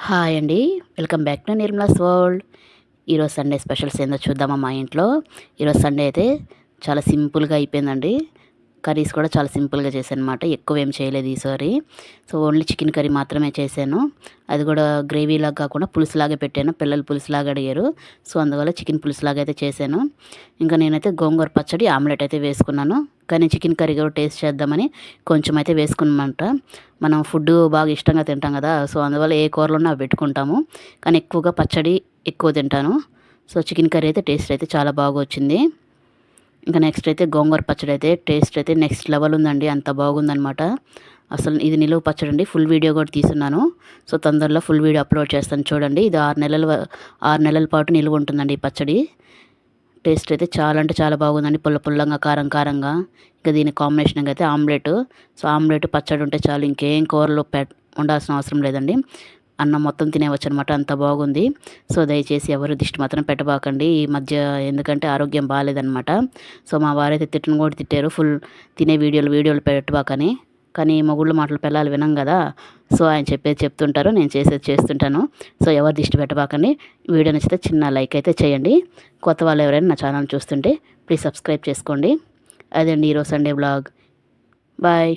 Hi అండి. Welcome back to Nirmala's world. ఈరోజు Sunday specials ఏందో చూద్దామా మా ఇంట్లో. ఈరోజు సండే అయితే చాలా సింపుల్గా అయిపోయిందండి. కర్రీస్ కూడా చాలా సింపుల్గా చేశానమాట. ఎక్కువ ఏం చేయలేదు ఈసారి. సో ఓన్లీ చికెన్ కర్రీ మాత్రమే చేశాను. అది కూడా గ్రేవీలాగా కాకుండా పులుసులాగే పెట్టాను. పిల్లలు పులుసులాగా అడిగారు. సో అందువల్ల చికెన్ పులుసులాగా అయితే చేశాను. ఇంకా నేనైతే గోంగూర పచ్చడి ఆమ్లెట్ అయితే వేసుకున్నాను. కానీ చికెన్ కర్రీ కూడా టేస్ట్ చేద్దామని కొంచెం అయితే వేసుకున్నమాట. మనం ఫుడ్ బాగా ఇష్టంగా తింటాం కదా. సో అందువల్ల ఏ కూరలున్నా అవి పెట్టుకుంటాము. కానీ ఎక్కువగా పచ్చడి ఎక్కువ తింటాను. సో చికెన్ కర్రీ అయితే టేస్ట్ అయితే చాలా బాగా వచ్చింది. ఇంకా నెక్స్ట్ అయితే గోంగూర పచ్చడి అయితే టేస్ట్ అయితే నెక్స్ట్ లెవెల్ ఉందండి. అంత బాగుందనమాట. అసలు ఇది నిలువ పచ్చడి అండి. ఫుల్ వీడియో కూడా తీసున్నాను. సో తొందరలో ఫుల్ వీడియో అప్లోడ్ చేస్తాను చూడండి. ఇది 6 నెలల పాటు నిలువ ఉంటుందండి ఈ పచ్చడి. టేస్ట్ అయితే చాలా అంటే చాలా బాగుందండి. పుల్ల పుల్లంగా, కారం కారంగా. ఇంకా దీని కాంబినేషన్గా అయితే ఆమ్లెట్. సో ఆమ్లెట్ పచ్చడి ఉంటే చాలు, ఇంకేం కూరలు ఉండాల్సిన అవసరం లేదండి. అన్నం మొత్తం తినేవచ్చు అనమాట. అంత బాగుంది. సో దయచేసి ఎవరు దిష్టి మాత్రం పెట్టబాకండి ఈ మధ్య, ఎందుకంటే ఆరోగ్యం బాగాలేదనమాట. సో మా వారైతే తిట్టను కూడా తిట్టారు, ఫుల్ తినే వీడియోలు పెట్టబాకని. కానీ మొగుళ్ళ మాటలు పిల్లలు వినం కదా. సో ఆయన చెప్పేది చెప్తుంటారు, నేను చేసేది చేస్తుంటాను. సో ఎవరు దిష్టి పెట్టబాకండి. వీడియో నచ్చితే చిన్న లైక్ అయితే చేయండి. కొత్త వాళ్ళు ఎవరైనా నా ఛానల్ చూస్తుంటే ప్లీజ్ సబ్స్క్రైబ్ చేసుకోండి. అదండి ఈరోజు సండే బ్లాగ్. బాయ్.